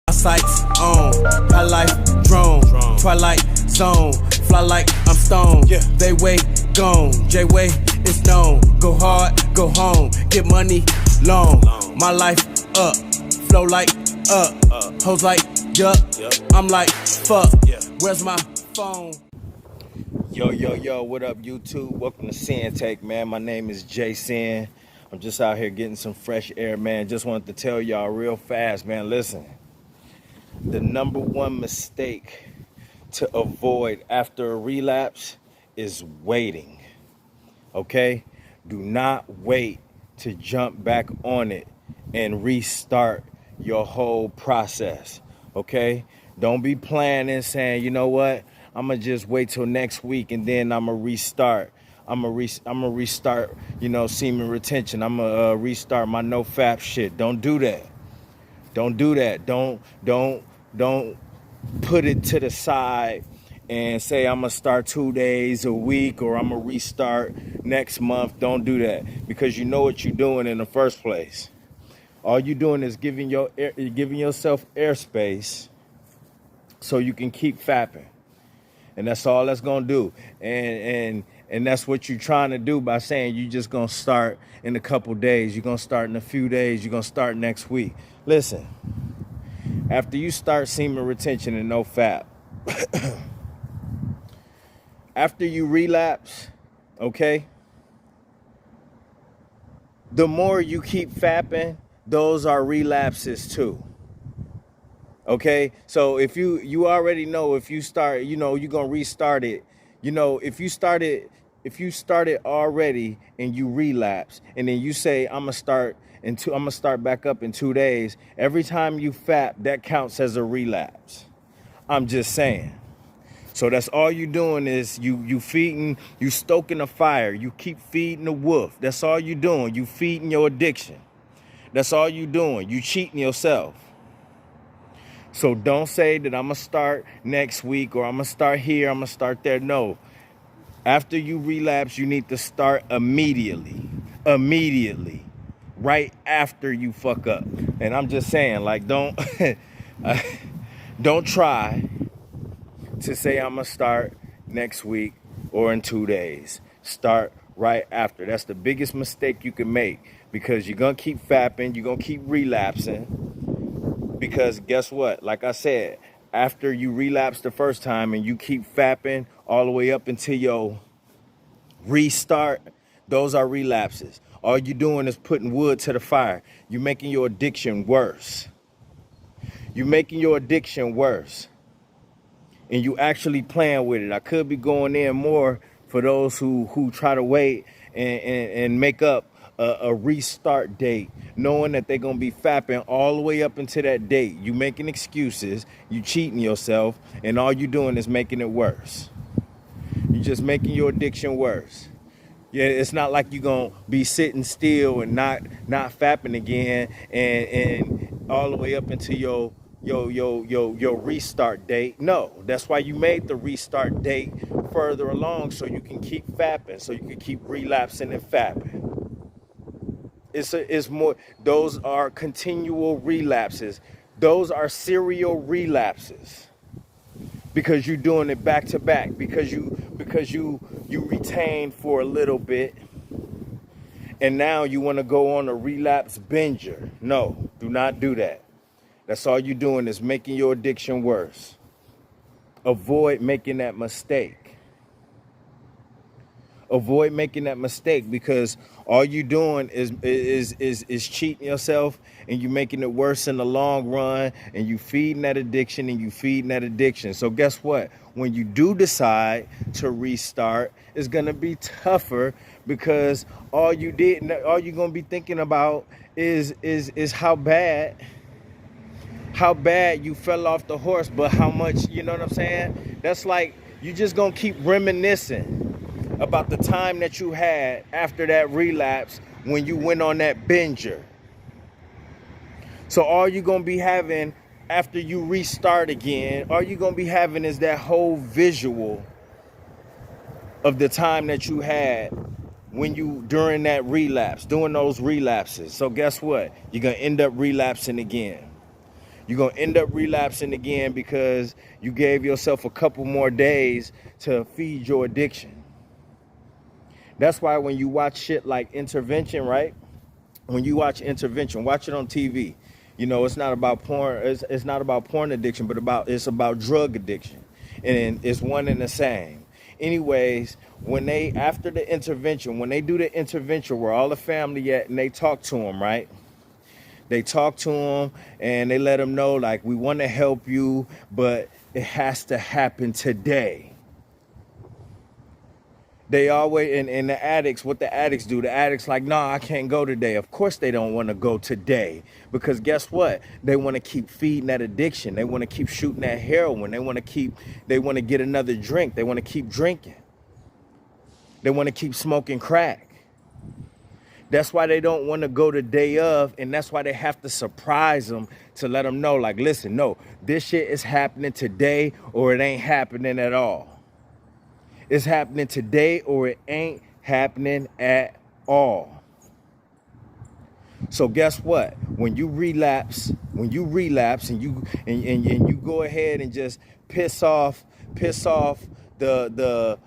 My sights on, high life drone, twilight zone, fly like I'm stoned. Yeah. They way gone, J-Way is known. Go hard, go home, get money long. My life up, flow like up, hoes like yup. I'm like fuck. Where's my phone? Yo, what up, YouTube? Welcome to Sinn-Take, man. My name is Jason. I'm just out here getting some fresh air, man. Just wanted to tell y'all real fast, man. Listen, the number one mistake to avoid after a relapse is waiting, okay? Do not wait to jump back on it and restart your whole process, okay? Don't be planning saying, you know what? I'm gonna just wait till next week and then I'm gonna restart. I'm gonna restart, you know, semen retention. I'm gonna restart my no fap shit. Don't do that. Don't do that. Don't put it to the side and say I'm gonna start 2 days a week or I'm gonna restart next month. Don't do that, because you know what you're doing in the first place. All you're doing is giving yourself airspace so you can keep fapping. And that's all that's gonna do. And that's what you're trying to do by saying you're just gonna start in a couple days, you're gonna start in a few days, you're gonna start next week. Listen, after you start semen retention and no fap, after you relapse, okay, the more you keep fapping, those are relapses too. Okay, so if you already know, if you start, you know, you're gonna restart it. You know, if you started already and you relapse, and then you say I'm gonna start back up in 2 days. Every time you fap, that counts as a relapse. I'm just saying. So that's all you doing is you stoking the fire. You keep feeding the wolf. That's all you doing. You feeding your addiction. That's all you doing. You cheating yourself. So don't say that I'm going to start next week or I'm going to start here, I'm going to start there. No. After you relapse, you need to start immediately. Immediately. Right after you fuck up. And I'm just saying, like, don't try to say I'm going to start next week or in 2 days. Start right after. That's the biggest mistake you can make, because you're going to keep fapping, you're going to keep relapsing. Because guess what? Like I said, after you relapse the first time and you keep fapping all the way up until your restart, those are relapses. All you're doing is putting wood to the fire. You're making your addiction worse. You're making your addiction worse. And you actually playing with it. I could be going in more for those who try to wait and make up a restart date, knowing that they're going to be fapping all the way up until that date. You making excuses, you cheating yourself, and all you doing is making it worse. You're just making your addiction worse. Yeah, it's not like you're going to be sitting still and not fapping again and all the way up until your restart date. No, that's why you made the restart date further along, so you can keep fapping, so you can keep relapsing and fapping. It's more, those are continual relapses. Those are serial relapses, because you're doing it back to back, because you retained for a little bit and now you want to go on a relapse binger. No, do not do that. That's all you're doing is making your addiction worse. Avoid making that mistake. Avoid making that mistake, because all you're doing is cheating yourself, and you're making it worse in the long run, and you feeding that addiction and you feeding that addiction. So guess what? When you do decide to restart, it's gonna be tougher, because all you're gonna be thinking about is how bad you fell off the horse, but how much, you know what I'm saying? That's like, you just gonna keep reminiscing about the time that you had after that relapse when you went on that binger. So all you're going to be having after you restart again, all you're going to be having is that whole visual of the time that you had during that relapse, doing those relapses. So guess what? You're going to end up relapsing again. You're going to end up relapsing again because you gave yourself a couple more days to feed your addiction. That's why when you watch shit like Intervention, right? When you watch Intervention, watch it on TV. You know, it's not about porn. It's not about porn addiction, but it's about drug addiction, and it's one and the same. Anyways, when they after the intervention, when they do the intervention where all the family at, and they talk to them, right? They talk to them and they let them know, like, we want to help you, but it has to happen today. They always, and the addicts, what the addicts do, the addicts like, nah, I can't go today. Of course they don't want to go today, because guess what? They want to keep feeding that addiction. They want to keep shooting that heroin. They want to get another drink. They want to keep drinking. They want to keep smoking crack. That's why they don't want to go the day of, and that's why they have to surprise them to let them know, like, listen, no, this shit is happening today or it ain't happening at all. It's happening today or it ain't happening at all. So guess what? When you relapse and you go ahead and just piss off the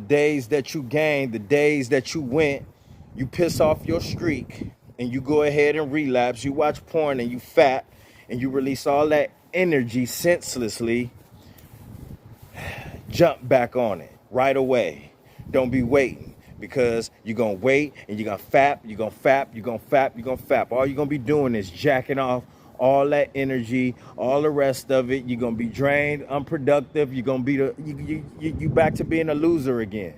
days that you gained, the days that you went, you piss off your streak and you go ahead and relapse, you watch porn and you fat and you release all that energy senselessly, jump back on it right away. Don't be waiting, because you're going to wait and you're going to fap, you're going to fap, you're going to fap, you're going to fap. All you're going to be doing is jacking off all that energy, all the rest of it. You're going to be drained, unproductive. You're going to be you back to being a loser again.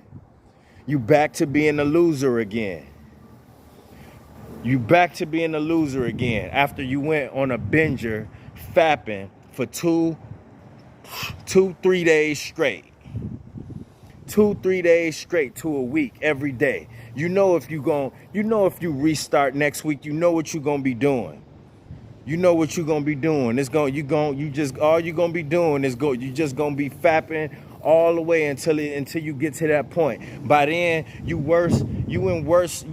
You back to being a loser again. You back to being a loser again after you went on a binger fapping for 3 days straight. 2-3 days straight to a week every day. You know if you restart next week, you know what you're gonna be doing. You know what you're gonna be doing. All you're gonna be doing is you just gonna be fapping all the way until you get to that point. By then, you in worse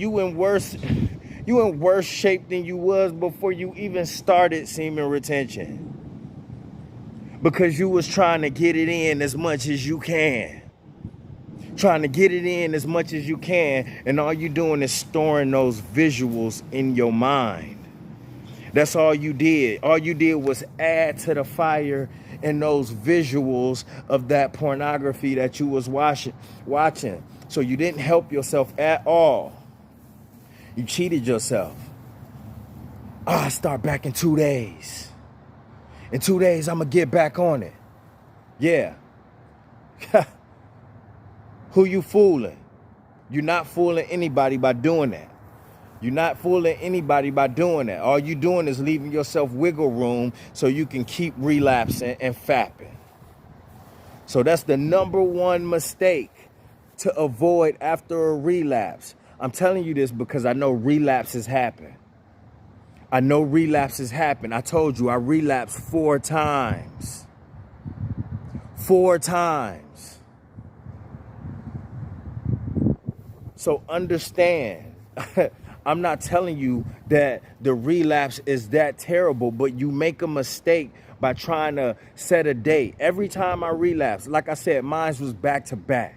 shape than you was before you even started semen retention. Because you was trying to get it in as much as you can. Trying to get it in as much as you can, and all you doing is storing those visuals in your mind. That's all you did. All you did was add to the fire in those visuals of that pornography that you was watching. So you didn't help yourself at all. You cheated yourself. I start back in 2 days. In 2 days, I'm going to get back on it. Yeah. Who you fooling? You're not fooling anybody by doing that. You're not fooling anybody by doing that. All you're doing is leaving yourself wiggle room so you can keep relapsing and fapping. So that's the number one mistake to avoid after a relapse. I'm telling you this because I know relapses happen. I told you I relapsed 4 times. 4 times. So understand, I'm not telling you that the relapse is that terrible, but you make a mistake by trying to set a date. Every time I relapse, like I said, mine was back to back.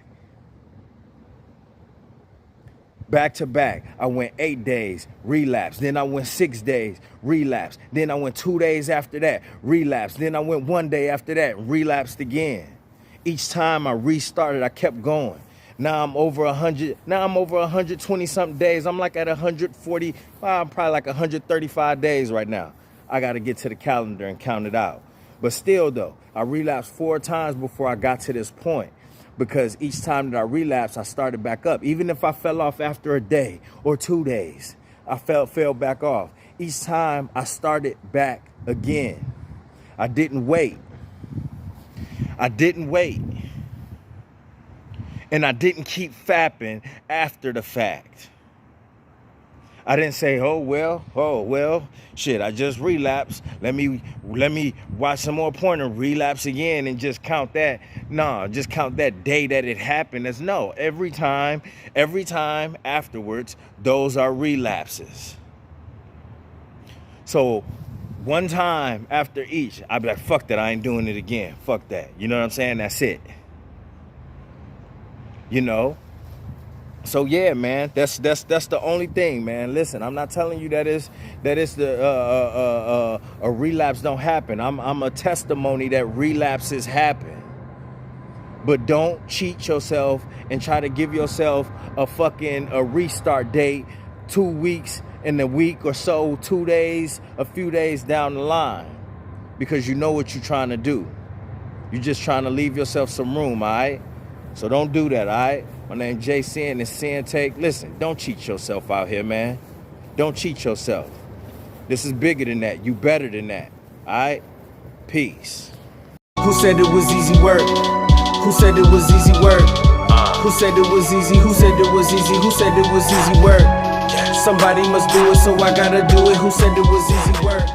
Back to back. I went 8 days, relapse. Then I went 6 days, relapse. Then I went 2 days after that, relapse. Then I went 1 day after that, relapsed again. Each time I restarted, I kept going. Now I'm over 100. Now I'm over 120 something days. I'm like at 140. I'm probably like 135 days right now. I got to get to the calendar and count it out. But still, though, I relapsed 4 times before I got to this point. Because each time that I relapsed, I started back up. Even if I fell off after a day or 2 days, I fell back off. Each time I started back again. I didn't wait. And I didn't keep fapping after the fact. I didn't say, oh well, shit, I just relapsed. Let me watch some more porn and relapse again and just count that. No, just count that day that it happened as no. Every time afterwards, those are relapses. So one time after each, I'd be like, fuck that, I ain't doing it again. Fuck that. You know what I'm saying? That's it. You know? So yeah, man, that's the only thing, man. Listen, I'm not telling you that is a relapse don't happen. I'm a testimony that relapses happen. But don't cheat yourself and try to give yourself a restart date 2 weeks in a week or so, 2 days, a few days down the line, because you know what you're trying to do. You're just trying to leave yourself some room, all right? So don't do that, all right? My name's Jay Sinn, and Sinn-Take. Listen, don't cheat yourself out here, man. Don't cheat yourself. This is bigger than that. You better than that, all right? Peace. Who said it was easy work? Who said it was easy work? Who said it was easy? Who said it was easy? Who said it was easy work? Somebody must do it, so I gotta do it. Who said it was easy work?